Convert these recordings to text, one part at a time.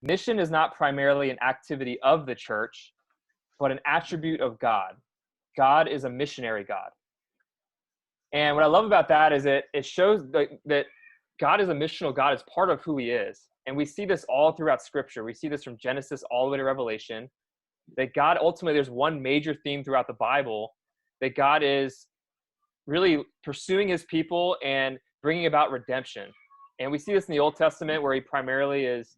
Mission is not primarily an activity of the church, but an attribute of God. God is a missionary God. And what I love about that is it shows that God is a missional God. It's part of who he is. And we see this all throughout Scripture. We see this from Genesis all the way to Revelation, that God ultimately, there's one major theme throughout the Bible, that God is really pursuing his people and bringing about redemption. And we see this in the Old Testament, where he primarily is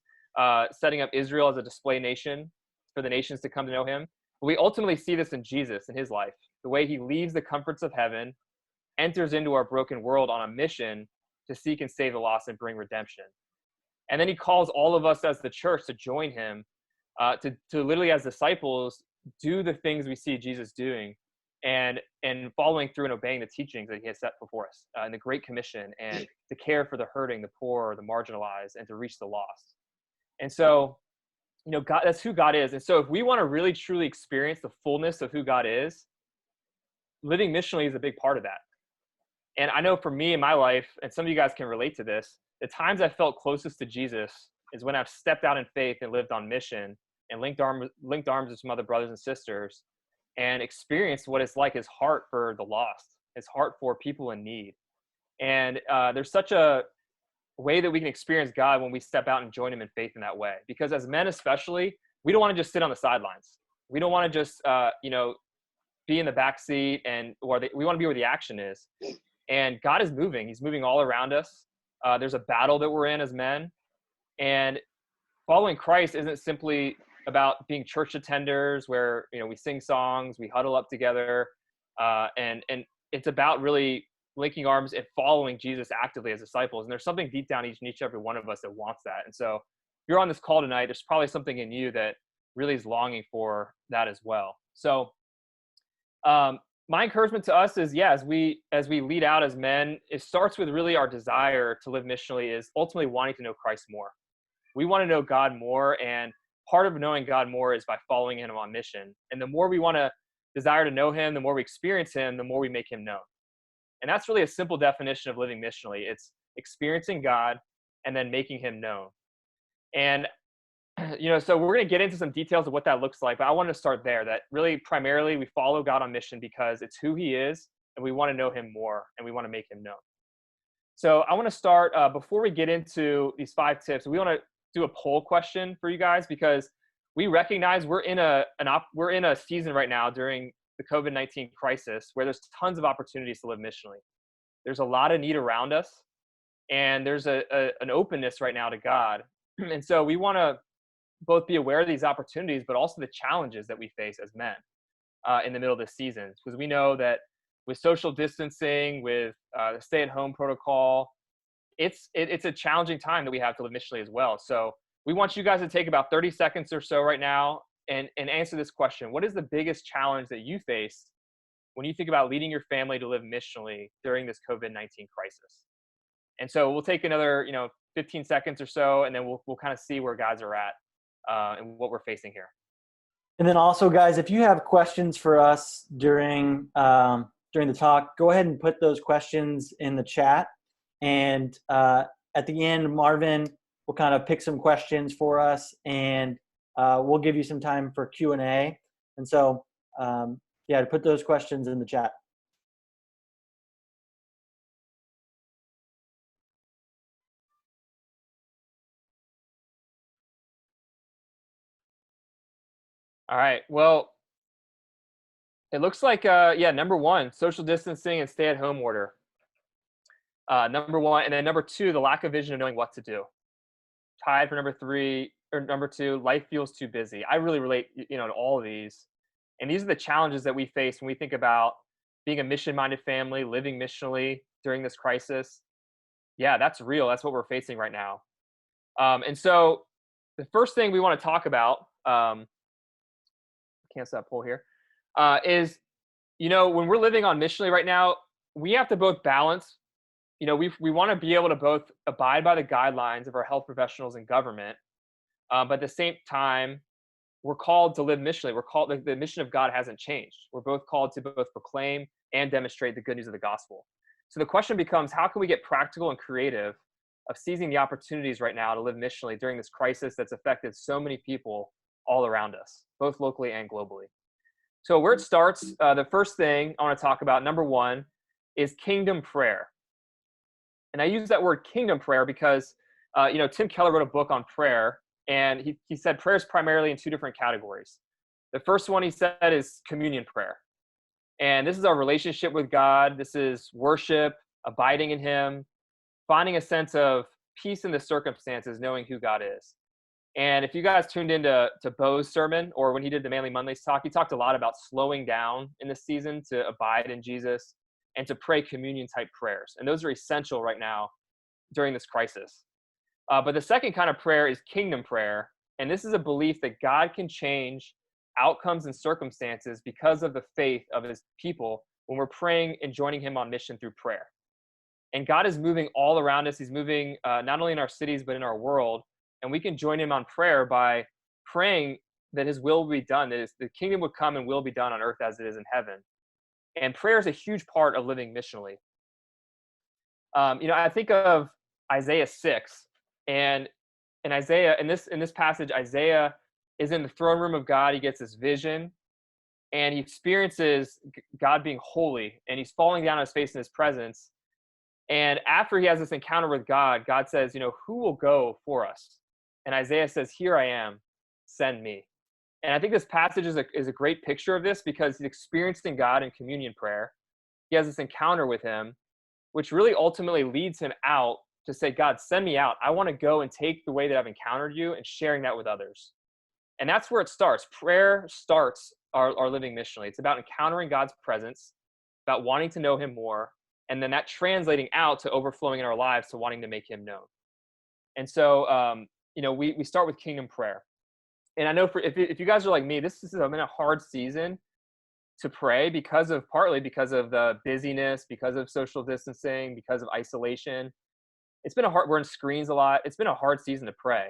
setting up Israel as a display nation for the nations to come to know him. But we ultimately see this in Jesus, in his life, the way he leaves the comforts of heaven, enters into our broken world on a mission to seek and save the lost and bring redemption. And then he calls all of us as the church to join him, to literally as disciples do the things we see Jesus doing, and following through and obeying the teachings that he has set before us in the Great Commission, and to care for the hurting, the poor, the marginalized, and to reach the lost. And so, God, that's who God is. And so if we want to really truly experience the fullness of who God is, living missionally is a big part of that. And I know for me in my life, and some of you guys can relate to this, the times I felt closest to Jesus is when I've stepped out in faith and lived on mission and linked arms with some other brothers and sisters and experienced what it's like, his heart for the lost, his heart for people in need. And there's such a way that we can experience God when we step out and join him in faith in that way. Because as men especially, we don't want to just sit on the sidelines. We don't want to just, be in the back seat, we want to be where the action is. And God is moving. He's moving all around us. There's a battle that we're in as men. And following Christ isn't simply about being church attenders where, we sing songs, we huddle up together. And it's about really linking arms and following Jesus actively as disciples. And there's something deep down each and every one of us that wants that. And so if you're on this call tonight, there's probably something in you that really is longing for that as well. So my encouragement to us is, as we lead out as men, it starts with really our desire to live missionally is ultimately wanting to know Christ more. We want to know God more, and part of knowing God more is by following him on mission. And the more we want to desire to know him, the more we experience him, the more we make him known. And that's really a simple definition of living missionally. It's experiencing God and then making him known. And so we're going to get into some details of what that looks like, but I want to start there, that really primarily we follow God on mission because it's who he is, and we want to know him more, and we want to make him known. So I want to start, before we get into these 5 tips, we want to do a poll question for you guys, because we recognize we're in a season right now during the COVID-19 crisis where there's tons of opportunities to live missionally. There's a lot of need around us, and there's an openness right now to God. And so we want to both be aware of these opportunities, but also the challenges that we face as men in the middle of this season. Because we know that with social distancing, with the stay-at-home protocol, it's a challenging time that we have to live missionally as well. So we want you guys to take about 30 seconds or so right now and answer this question. What is the biggest challenge that you face when you think about leading your family to live missionally during this COVID-19 crisis? And so we'll take another 15 seconds or so, and then we'll kind of see where guys are at and what we're facing here. And then also, guys, if you have questions for us during the talk, go ahead and put those questions in the chat. And at the end, Marvin will kind of pick some questions for us, and we'll give you some time for Q&A. And so, to put those questions in the chat. All right. Well, it looks like, number 1, social distancing and stay-at-home order. Number 1, and then number 2, the lack of vision of knowing what to do. Tied for number 3, or number 2, life feels too busy. I really relate, to all of these. And these are the challenges that we face when we think about being a mission-minded family, living missionally during this crisis. Yeah, that's real. That's what we're facing right now. And so the first thing we want to talk about, cancel that poll here, is, when we're living on missionally right now, we have to both balance, we want to be able to both abide by the guidelines of our health professionals and government, but at the same time, we're called to live missionally. We're called, the mission of God hasn't changed. We're both called to both proclaim and demonstrate the good news of the gospel. So the question becomes, how can we get practical and creative of seizing the opportunities right now to live missionally during this crisis that's affected so many people all around us, both locally and globally. So where it starts, the first thing I want to talk about, number one, is kingdom prayer. And I use that word kingdom prayer because, Tim Keller wrote a book on prayer, and he said prayer is primarily in two different categories. The first one he said is communion prayer. And this is our relationship with God. This is worship, abiding in him, finding a sense of peace in the circumstances, knowing who God is. And if you guys tuned into Bo's sermon, or when he did the Manly Mondays talk, he talked a lot about slowing down in this season to abide in Jesus and to pray communion type prayers. And those are essential right now during this crisis. But the second kind of prayer is kingdom prayer. And this is a belief that God can change outcomes and circumstances because of the faith of his people when we're praying and joining him on mission through prayer. And God is moving all around us. He's moving not only in our cities, but in our world. And we can join him on prayer by praying that his will be done, that the kingdom would come and will be done on earth as it is in heaven. And prayer is a huge part of living missionally. I think of Isaiah 6, and in Isaiah, in this passage, Isaiah is in the throne room of God. He gets this vision, and he experiences God being holy, and he's falling down on his face in his presence. And after he has this encounter with God, God says, who will go for us? And Isaiah says, here I am, send me. And I think this passage is a great picture of this because he's experiencing God in communion prayer. He has this encounter with him, which really ultimately leads him out to say, God, send me out. I want to go and take the way that I've encountered you and sharing that with others. And that's where it starts. Prayer starts our living missionally. It's about encountering God's presence, about wanting to know him more, and then that translating out to overflowing in our lives to wanting to make him known. And so, we start with kingdom prayer. And I know if you guys are like me, this is been a hard season to pray partly because of the busyness, because of social distancing, because of isolation. It's been we're in screens a lot. It's been a hard season to pray.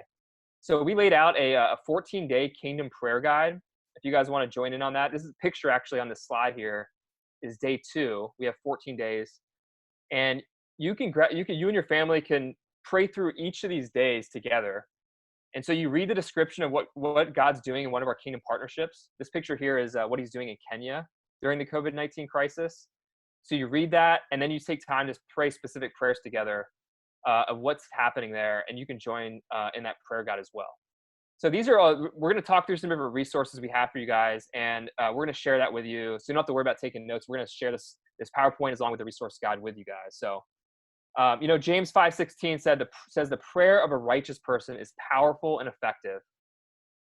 So we laid out a 14-day kingdom prayer guide. If you guys want to join in on that, this is a picture actually on this slide here is day 2. We have 14 days. And you and your family can pray through each of these days together. And so you read the description of what God's doing in one of our kingdom partnerships. This picture here is what he's doing in Kenya during the COVID-19 crisis. So you read that, and then you take time to pray specific prayers together of what's happening there, and you can join in that prayer guide as well. So these are all, we're going to talk through some different resources we have for you guys, and we're going to share that with you. So you don't have to worry about taking notes. We're going to share this PowerPoint along with the resource guide with you guys. So, James 5:16 says the prayer of a righteous person is powerful and effective.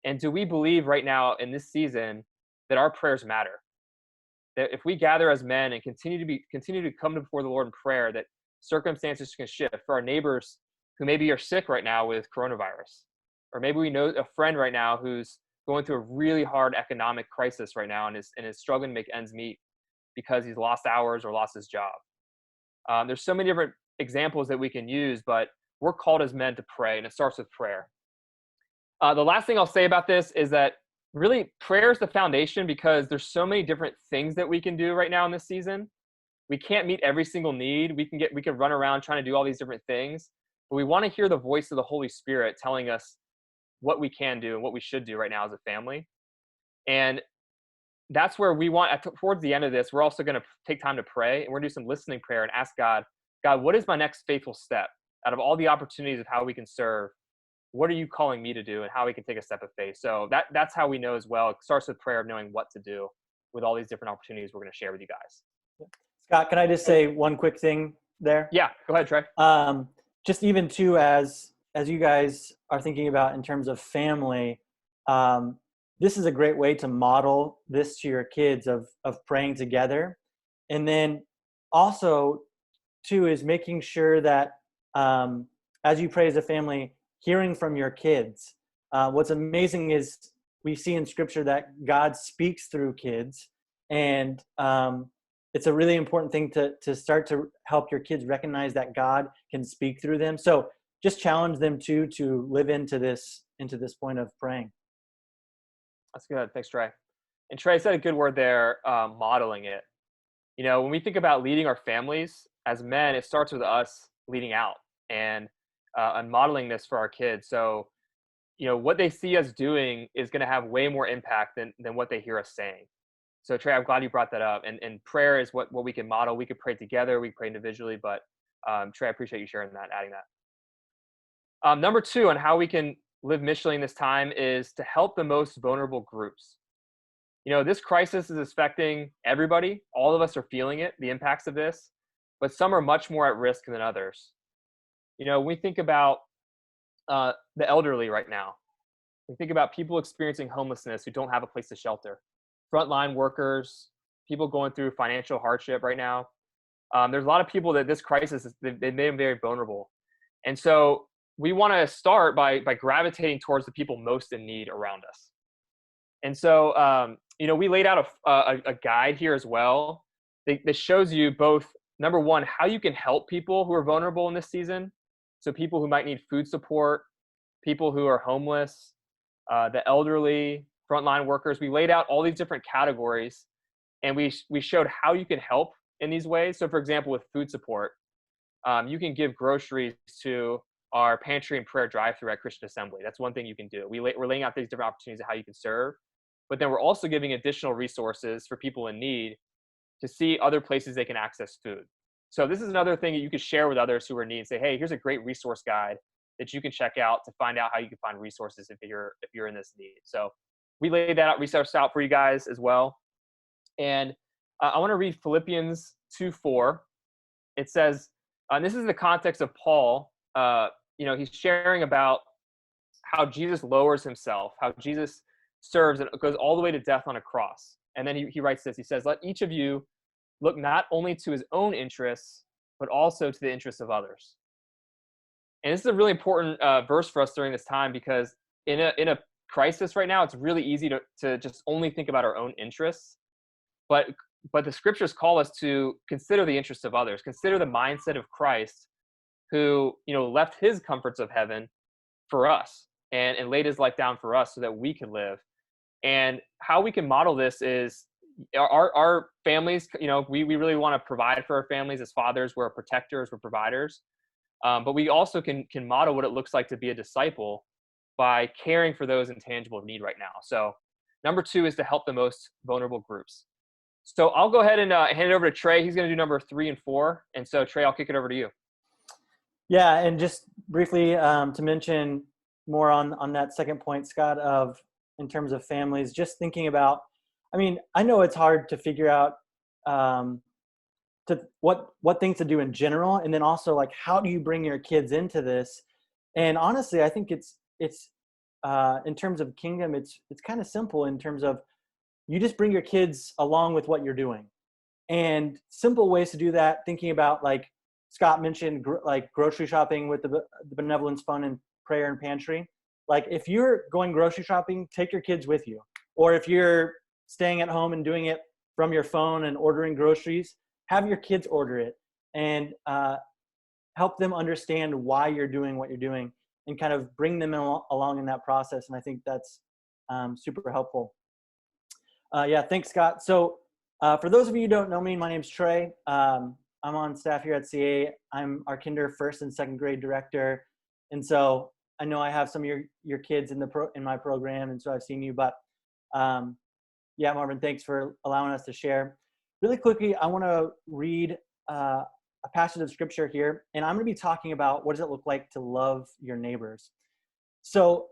And do we believe right now in this season that our prayers matter? That if we gather as men and continue to come before the Lord in prayer, that circumstances can shift for our neighbors who maybe are sick right now with coronavirus, or maybe we know a friend right now who's going through a really hard economic crisis right now and is struggling to make ends meet because he's lost hours or lost his job. There's so many different examples that we can use, but we're called as men to pray, and it starts with prayer. The last thing I'll say about this is that really prayer is the foundation because there's so many different things that we can do right now in this season. We can't meet every single need. We can run around trying to do all these different things, but we want to hear the voice of the Holy Spirit telling us what we can do and what we should do right now as a family. And that's where we want, towards the end of this, we're also going to take time to pray, and we're going to do some listening prayer and ask God, what is my next faithful step out of all the opportunities of how we can serve? What are you calling me to do, and how we can take a step of faith? So that's how we know as well. It starts with prayer of knowing what to do with all these different opportunities we're going to share with you guys. Scott, can I just say one quick thing there? Yeah, go ahead, Trey. Just even too, as you guys are thinking about in terms of family, this is a great way to model this to your kids of praying together. And then also too is making sure that as you pray as a family, hearing from your kids. What's amazing is we see in scripture that God speaks through kids, and it's a really important thing to start to help your kids recognize that God can speak through them. So just challenge them to live into this point of praying. That's good. Thanks, Trey. And Trey said a good word there, modeling it. When we think about leading our families as men, it starts with us leading out. And and modeling this for our kids. So, what they see us doing is going to have way more impact than what they hear us saying. So Trey, I'm glad you brought that up. And prayer is what we can model. We could pray together, we pray individually, but Trey, I appreciate you sharing that, adding that. Number two on how we can live missionally in this time is to help the most vulnerable groups. This crisis is affecting everybody. All of us are feeling it, the impacts of this, but some are much more at risk than others. We think about the elderly right now. We think about people experiencing homelessness who don't have a place to shelter, frontline workers, people going through financial hardship right now. There's a lot of people that this crisis, they made them very vulnerable. And so we want to start by gravitating towards the people most in need around us. And so, we laid out a guide here as well that shows you both, number one, how you can help people who are vulnerable in this season. So people who might need food support, people who are homeless, the elderly, frontline workers. We laid out all these different categories, and we showed how you can help in these ways. So for example, with food support, you can give groceries to our pantry and prayer drive-through at Christian Assembly. That's one thing you can do. We're laying out these different opportunities of how you can serve, but then we're also giving additional resources for people in need to see other places they can access food. So this is another thing that you could share with others who are in need. Say, hey, here's a great resource guide that you can check out to find out how you can find resources if you're in this need. So we laid that resource out for you guys as well. And I want to read Philippians 2:4. It says, and this is in the context of Paul. He's sharing about how Jesus lowers himself, how Jesus serves and goes all the way to death on a cross. And then he writes this. He says, let each of you look not only to his own interests, but also to the interests of others. And this is a really important verse for us during this time, because in a crisis right now, it's really easy to just only think about our own interests. But the scriptures call us to consider the interests of others, consider the mindset of Christ, who left his comforts of heaven for us and laid his life down for us so that we could live. And how we can model this is our families. We really want to provide for our families as fathers. We're protectors, we're providers. But we also can model what it looks like to be a disciple by caring for those in tangible need right now. So number two is to help the most vulnerable groups. So I'll go ahead and hand it over to Trey. He's going to do number 3 and 4. And so Trey, I'll kick it over to you. Yeah, and just briefly to mention more on that second point, Scott, in terms of families, just thinking about, I know it's hard to figure out what things to do in general, and then also like how do you bring your kids into this? And honestly, I think it's in terms of kingdom, it's kind of simple in terms of you just bring your kids along with what you're doing, and simple ways to do that. Thinking about, like Scott mentioned, like grocery shopping with the benevolence fund and prayer and pantry. Like if you're going grocery shopping, take your kids with you, or if you're staying at home and doing it from your phone and ordering groceries, have your kids order it and help them understand why you're doing what you're doing and kind of bring them along in that process. And I think that's super helpful. Yeah, thanks, Scott. So for those of you who don't know me, my name's Trey. I'm on staff here at CA. I'm our kinder first and second grade director. And so I know I have some of your kids in my program, and so I've seen you. But yeah, Marvin, thanks for allowing us to share. Really quickly, I want to read a passage of scripture here, and I'm going to be talking about what does it look like to love your neighbors. So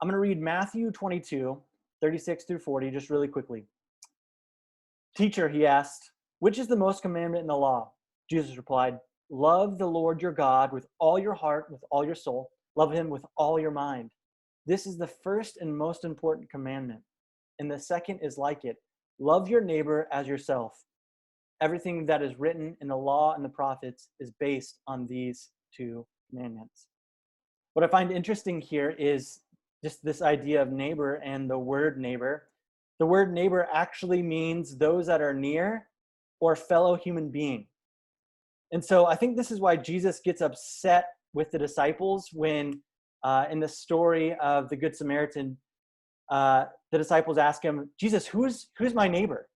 I'm going to read Matthew 22, 36 through 40, just really quickly. Teacher, he asked, which is the most commandment in the law? Jesus replied, love the Lord your God with all your heart, with all your soul. Love him with all your mind. This is the first and most important commandment. And the second is like it. Love your neighbor as yourself. Everything that is written in the law and the prophets is based on these two commandments. What I find interesting here is just this idea of neighbor and the word neighbor. The word neighbor actually means those that are near or fellow human being. And so I think this is why Jesus gets upset with the disciples when in the story of the Good Samaritan, the disciples ask him, Jesus, who's my neighbor?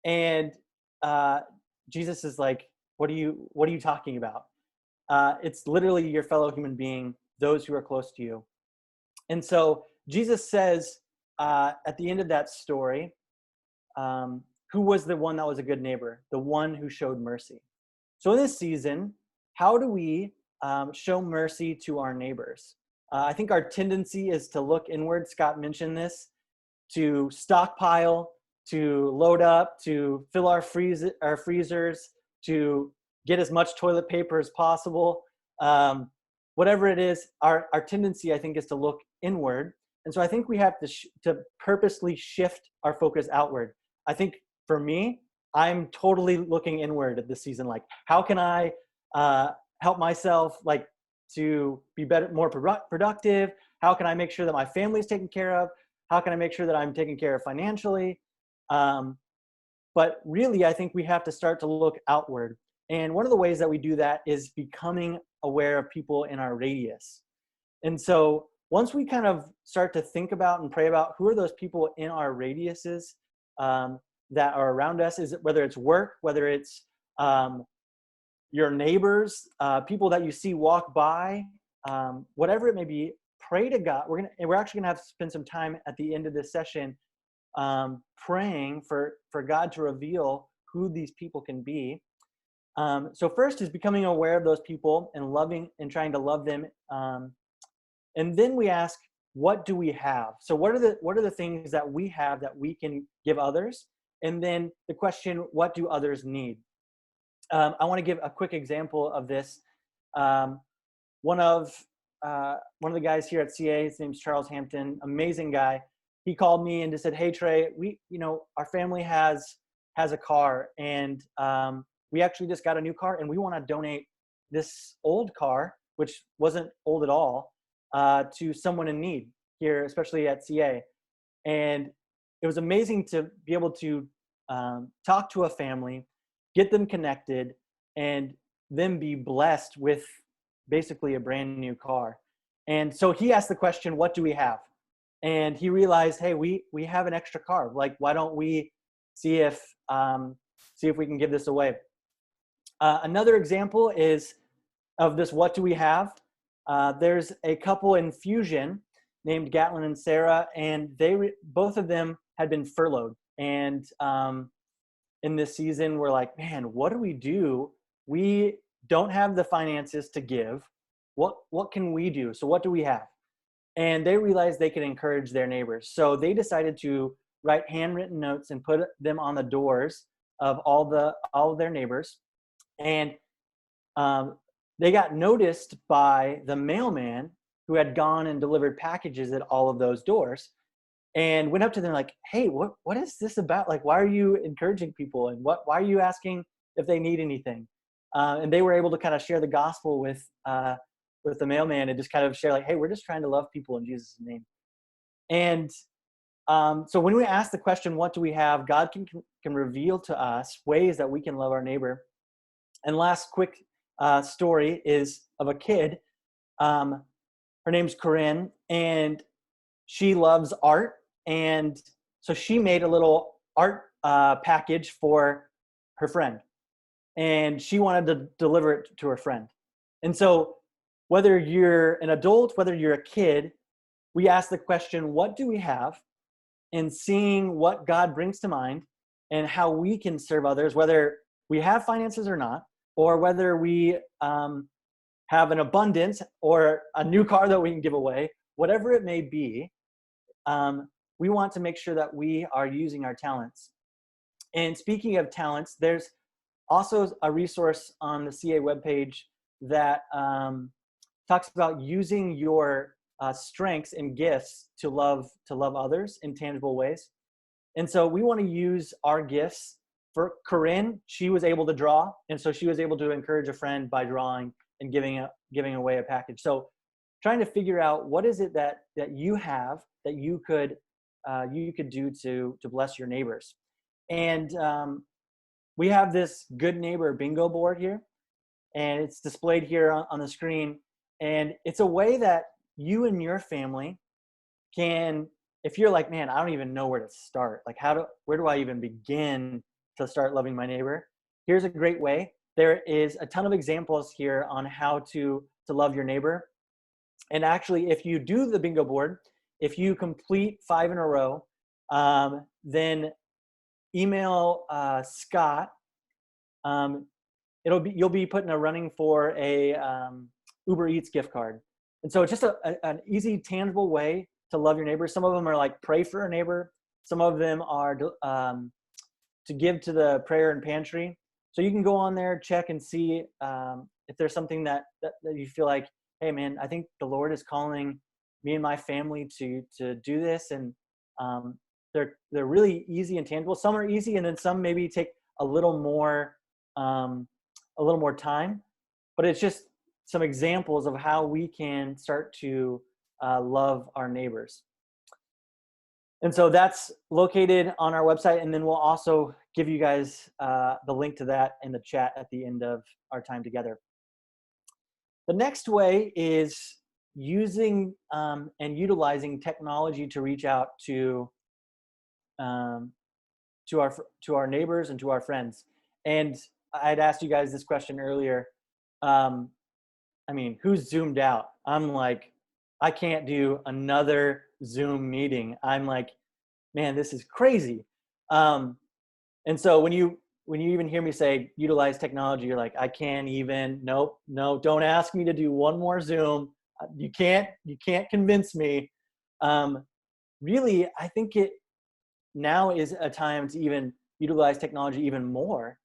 And Jesus is like, what are you talking about? It's literally your fellow human being, those who are close to you. And so Jesus says at the end of that story, who was the one that was a good neighbor? The one who showed mercy. So in this season, how do we show mercy to our neighbors? I think our tendency is to look inward. Scott mentioned this, to stockpile, to load up, to fill our freezers, to get as much toilet paper as possible. Whatever it is, our tendency, I think, is to look inward. And so I think we have to purposely shift our focus outward. I think for me, I'm totally looking inward at this season. Like, how can I help myself, like, to be better, more productive? How can I make sure that my family is taken care of? How can I make sure that I'm taken care of financially? But really, I think we have to start to look outward. And one of the ways that we do that is becoming aware of people in our radius. And so once we kind of start to think about and pray about who are those people in our radiuses that are around us, is it, whether it's work, whether it's your neighbors, people that you see walk by, whatever it may be, pray to God. We're actually gonna have to spend some time at the end of this session praying for God to reveal who these people can be. So first is becoming aware of those people and loving and trying to love them. And then we ask, what do we have? So what are the things that we have that we can give others? And then the question, what do others need? I want to give a quick example of this. One of the guys here at CA, his name's Charles Hampton, amazing guy. He called me and just said, "Hey Trey, our family has a car, and we actually just got a new car, and we want to donate this old car, which wasn't old at all, to someone in need here, especially at CA." And it was amazing to be able to talk to a family, get them connected, and then be blessed with basically a brand new car. And so he asked the question, what do we have? And he realized, hey, we have an extra car. Like, why don't we see if we can give this away? Another example is of this, what do we have? There's a couple in Fusion named Gatlin and Sarah, and both of them had been furloughed. And in this season, we're like, man, what do we do? We don't have the finances to give. What can we do? So what do we have? And they realized they could encourage their neighbors. So they decided to write handwritten notes and put them on the doors of all of their neighbors. And they got noticed by the mailman who had gone and delivered packages at all of those doors, and went up to them like, hey, what is this about? Like, why are you encouraging people? And why are you asking if they need anything? And they were able to kind of share the gospel with the mailman and just kind of share like, hey, we're just trying to love people in Jesus' name. And so when we ask the question, what do we have? God can reveal to us ways that we can love our neighbor. And last quick story is of a kid. Her name's Corinne, and she loves art. And so she made a little art package for her friend, and she wanted to deliver it to her friend. And so whether you're an adult, whether you're a kid, we ask the question, what do we have? And seeing what God brings to mind and how we can serve others, whether we have finances or not, or whether we have an abundance or a new car that we can give away, whatever it may be, we want to make sure that we are using our talents. And speaking of talents, there's also a resource on the CA webpage that talks about using your strengths and gifts to love others in tangible ways. And so we want to use our gifts. For Corinne, she was able to draw, and so she was able to encourage a friend by drawing and giving away a package. So trying to figure out what is it that you have that you could do to bless your neighbors. And we have this good neighbor bingo board here, and it's displayed here on the screen. And it's a way that you and your family can, if you're like, man, I don't even know where to start. Like, where do I even begin to start loving my neighbor? Here's a great way. there is a ton of examples here on how to love your neighbor. And actually, if you do the bingo board, if you complete 5 in a row, then email Scott. You'll be put in a running for a Uber Eats gift card. And so it's just an easy, tangible way to love your neighbor. Some of them are like pray for a neighbor. Some of them are to give to the prayer and pantry. So you can go on there, check and see if there's something that you feel like, hey man, I think the Lord is calling me and my family to do this. And they're really easy and tangible. Some are easy, and then some maybe take a little more time. But it's just some examples of how we can start to love our neighbors. And so that's located on our website, and then we'll also give you guys the link to that in the chat at the end of our time together. The next way is using and utilizing technology to reach out to our neighbors and to our friends. And I'd asked you guys this question earlier. I mean, who's zoomed out? I'm like, I can't do another Zoom meeting. I'm like, man, this is crazy. And so when you even hear me say utilize technology, you're like, I can't even. No, don't ask me to do one more Zoom. You can't convince me. Really, I think it now is a time to even utilize technology even more,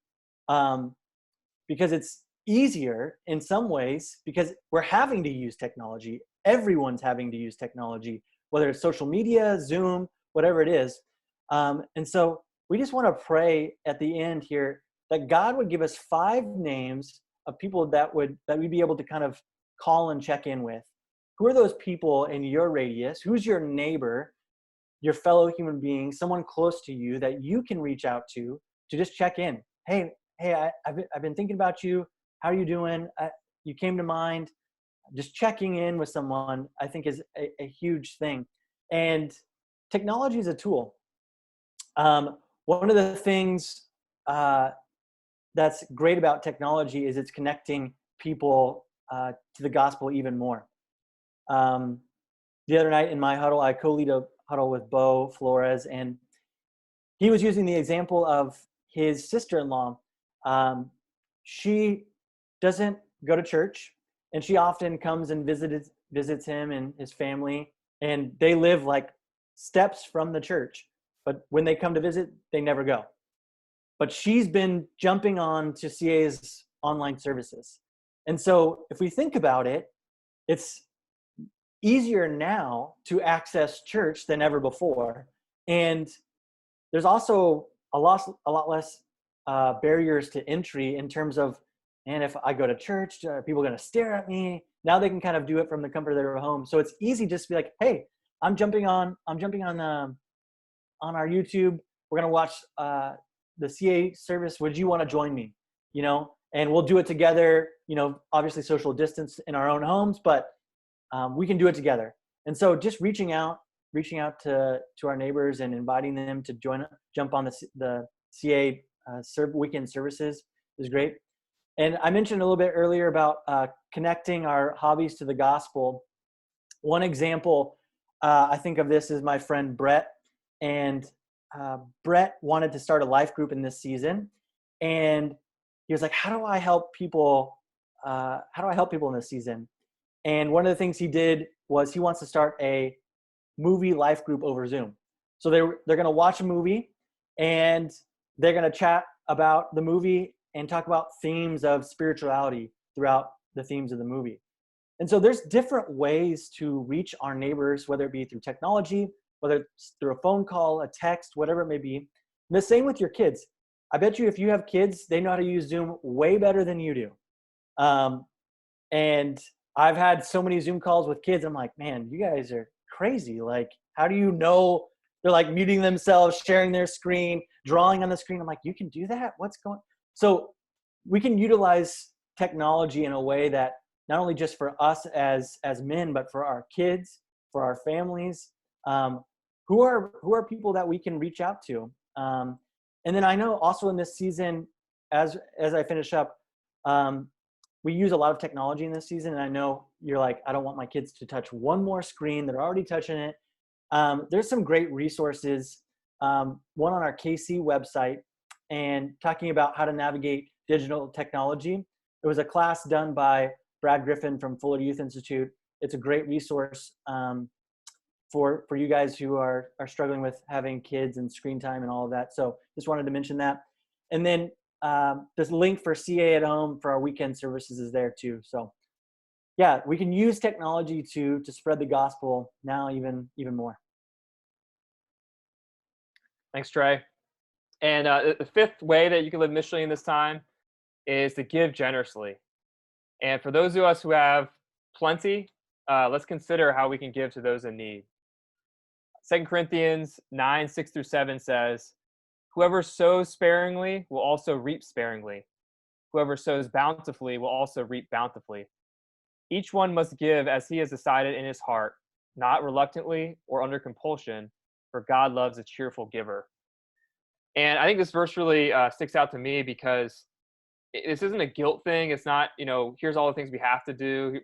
because it's easier in some ways, because we're having to use technology. Everyone's having to use technology, whether it's social media, Zoom, whatever it is. And so we just want to pray at the end here that God would give us 5 names of people that we'd be able to kind of call and check in with. Who are those people in your radius? Who's your neighbor, your fellow human being, someone close to you that you can reach out to just check in? Hey, I've been thinking about you. How are you doing? You came to mind. Just checking in with someone, I think, is a huge thing. And technology is a tool. One of the things that's great about technology is it's connecting people to the gospel even more. The other night in my huddle, I co-lead a huddle with Bo Flores, and he was using the example of his sister-in-law. She doesn't go to church, and she often comes and visits him and his family, and they live like steps from the church. But when they come to visit, they never go. But she's been jumping on to CA's online services. And so if we think about it, it's easier now to access church than ever before. And there's also a lot less barriers to entry in terms of, man, if I go to church, are people going to stare at me? Now they can kind of do it from the comfort of their home. So it's easy just to be like, hey, I'm jumping on our YouTube. We're going to watch the CA service. Would you want to join me? And we'll do it together, obviously social distance in our own homes, but we can do it together. And so just reaching out to our neighbors and inviting them to jump on the CA weekend services is great. And I mentioned a little bit earlier about connecting our hobbies to the gospel. One example I think of this is my friend Brett. And Brett wanted to start a life group in this season. And he was like, how do I help people in this season? And one of the things he did was he wants to start a movie life group over Zoom. So they're going to watch a movie, and they're going to chat about the movie and talk about themes of spirituality throughout the themes of the movie. And so there's different ways to reach our neighbors, whether it be through technology, whether it's through a phone call, a text, whatever it may be. And the same with your kids. I bet you if you have kids, they know how to use Zoom way better than you do. And I've had so many Zoom calls with kids. I'm like, man, you guys are crazy. Like, how do you know? They're like muting themselves, sharing their screen, drawing on the screen. I'm like, you can do that? What's going on? So we can utilize technology in a way that not only just for us as men, but for our kids, for our families, who are people that we can reach out to. And then I know also in this season, as I finish up, we use a lot of technology in this season, and I know you're like, I don't want my kids to touch one more screen. They're already touching it. There's some great resources. One on our KC website, and talking about how to navigate digital technology. It was a class done by Brad Griffin from Fuller Youth Institute. It's a great resource for you guys who are struggling with having kids and screen time and all of that. So just wanted to mention that. And then this link for CA at Home for our weekend services is there too. So yeah, we can use technology to spread the gospel now even more. Thanks, Trey. And the fifth way that you can live missionally in this time is to give generously. And for those of us who have plenty, let's consider how we can give to those in need. 2 Corinthians 9:6-7 says, "Whoever sows sparingly will also reap sparingly. Whoever sows bountifully will also reap bountifully. Each one must give as he has decided in his heart, not reluctantly or under compulsion, for God loves a cheerful giver." And I think this verse really sticks out to me because this isn't a guilt thing. It's not, here's all the things we have to do,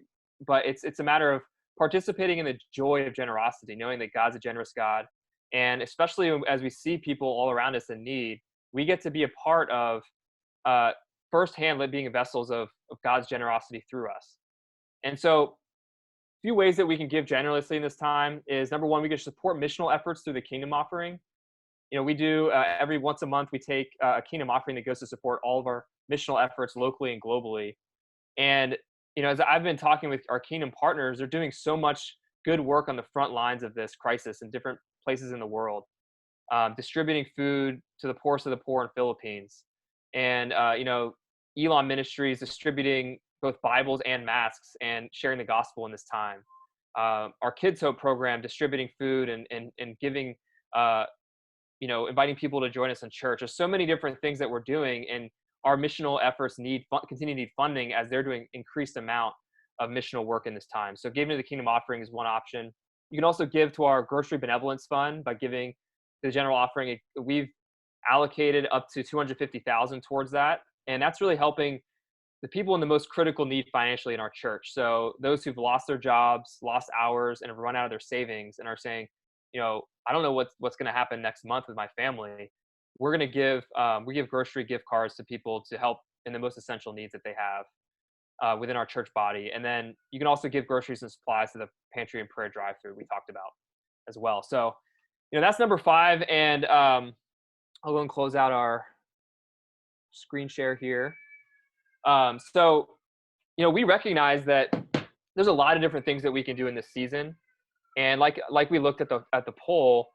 but it's a matter of participating in the joy of generosity, knowing that God's a generous God. And especially as we see people all around us in need, we get to be a part of firsthand being vessels of God's generosity through us. And so a few ways that we can give generously in this time is, number one, we can support missional efforts through the Kingdom Offering. We do every once a month, we take a Kingdom Offering that goes to support all of our missional efforts locally and globally. And, as I've been talking with our Kingdom partners, they're doing so much good work on the front lines of this crisis in different places in the world, distributing food to the poorest of the poor in Philippines. And, Elon Ministries distributing both Bibles and masks and sharing the gospel in this time. Our Kids Hope program distributing food and giving, inviting people to join us in church. There's so many different things that we're doing, and our missional efforts continue to need funding as they're doing increased amount of missional work in this time. So giving to the Kingdom Offering is one option. You can also give to our Grocery Benevolence Fund by giving to the general offering. We've allocated up to $250,000 towards that, and that's really helping the people in the most critical need financially in our church. So those who've lost their jobs, lost hours, and have run out of their savings and are saying, I don't know what's going to happen next month with my family. We're going to give, we give grocery gift cards to people to help in the most essential needs that they have within our church body. And then you can also give groceries and supplies to the pantry and prayer drive-through we talked about as well. So, that's number 5. And I'll go and close out our screen share here. So, we recognize that there's a lot of different things that we can do in this season. And like we looked at the poll,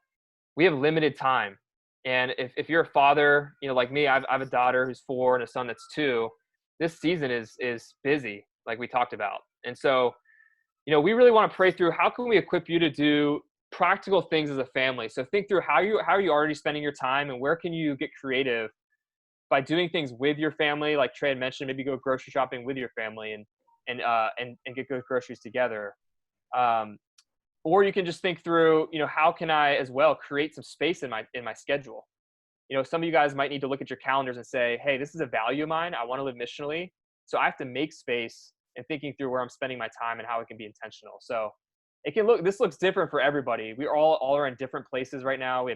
we have limited time. And if you're a father, like me, I have a daughter who's 4 and a son that's 2. This season is busy, like we talked about. And so, we really want to pray through how can we equip you to do practical things as a family. So think through how are you already spending your time, and where can you get creative by doing things with your family, like Trey had mentioned, maybe go grocery shopping with your family and get good groceries together. Or you can just think through, how can I as well create some space in my schedule? Some of you guys might need to look at your calendars and say, hey, this is a value of mine. I want to live missionally. So I have to make space and thinking through where I'm spending my time and how it can be intentional. So this looks different for everybody. We all are in different places right now.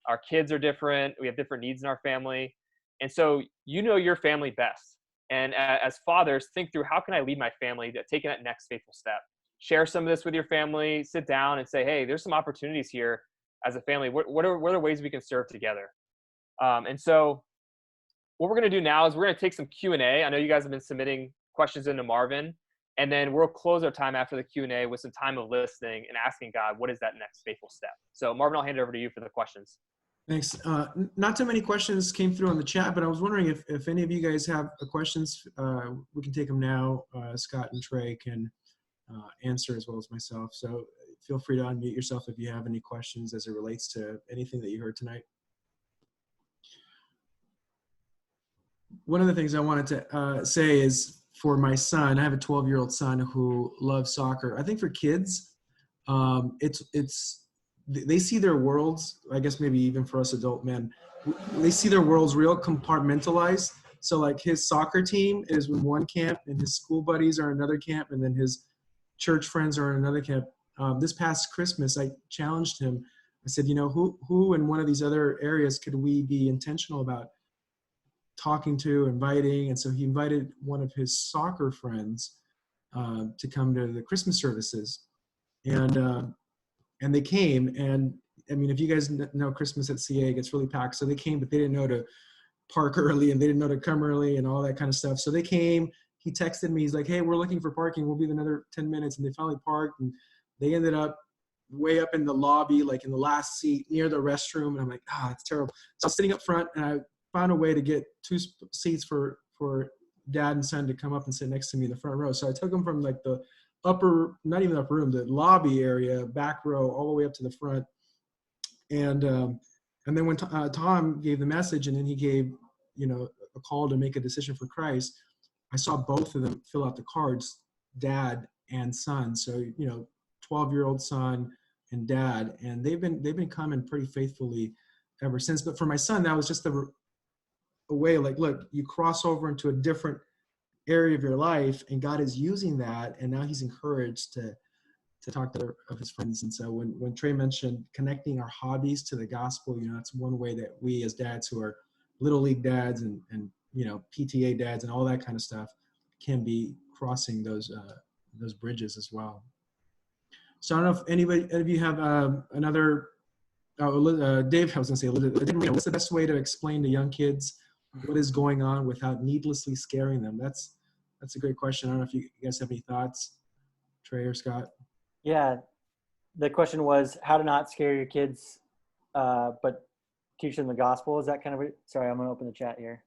Our kids are different. We have different needs in our family. And so, your family best. And as fathers, think through how can I lead my family to taking that next faithful step? Share some of this with your family, sit down and say, hey, there's some opportunities here as a family. What are ways we can serve together? And so what we're going to do now is we're going to take some Q&A. I know you guys have been submitting questions into Marvin, and then we'll close our time after the Q&A with some time of listening and asking God, what is that next faithful step? So Marvin, I'll hand it over to you for the questions. Thanks. Not too many questions came through on the chat, but I was wondering if any of you guys have questions, we can take them now. Scott and Trey can answer as well as myself. So feel free to unmute yourself if you have any questions as it relates to anything that you heard tonight. One of the things I wanted to say is for my son, I have a 12-year-old son who loves soccer. I think for kids, they see their worlds, I guess maybe even for us adult men, they see their worlds real compartmentalized. So like his soccer team is in one camp, and his school buddies are in another camp, and then his church friends are in another camp. This past Christmas, I challenged him. I said, who in one of these other areas could we be intentional about talking to, inviting? And so he invited one of his soccer friends to come to the Christmas services, and they came. And I mean, if you guys know Christmas at CA, it gets really packed. So they came, but they didn't know to park early, and they didn't know to come early, and all that kind of stuff. So they came. He texted me. He's like, "Hey, we're looking for parking. We'll be there another 10 minutes." And they finally parked, and they ended up way up in the lobby, like in the last seat near the restroom. And I'm like, it's terrible. So I was sitting up front, and I found a way to get two seats for dad and son to come up and sit next to me in the front row. So I took them from like the upper, not even upper room, the lobby area, back row, all the way up to the front. And then when Tom gave the message, and then he gave, a call to make a decision for Christ, I saw both of them fill out the cards, dad and son. So, 12-year-old son and dad, and they've been coming pretty faithfully ever since. But for my son, that was just a way, like, look, you cross over into a different area of your life, and God is using that, and now he's encouraged to talk to other of his friends. And so when Trey mentioned connecting our hobbies to the gospel, that's one way that we as dads who are little league dads and PTA dads and all that kind of stuff can be crossing those bridges as well. So I don't know if any of you have another, Dave, I was gonna say, what's the best way to explain to young kids what is going on without needlessly scaring them? That's a great question. I don't know if you guys have any thoughts, Trey or Scott. Yeah, the question was how to not scare your kids, but teach them the gospel. Is that kind of sorry, I'm going to open the chat here.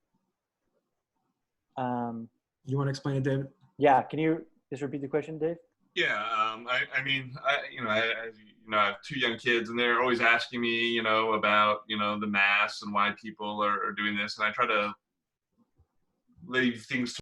You want to explain it, David? Yeah, can you just repeat the question, Dave? Yeah, I have two young kids, and they're always asking me, about, the mass and why people are doing this. And I try to leave things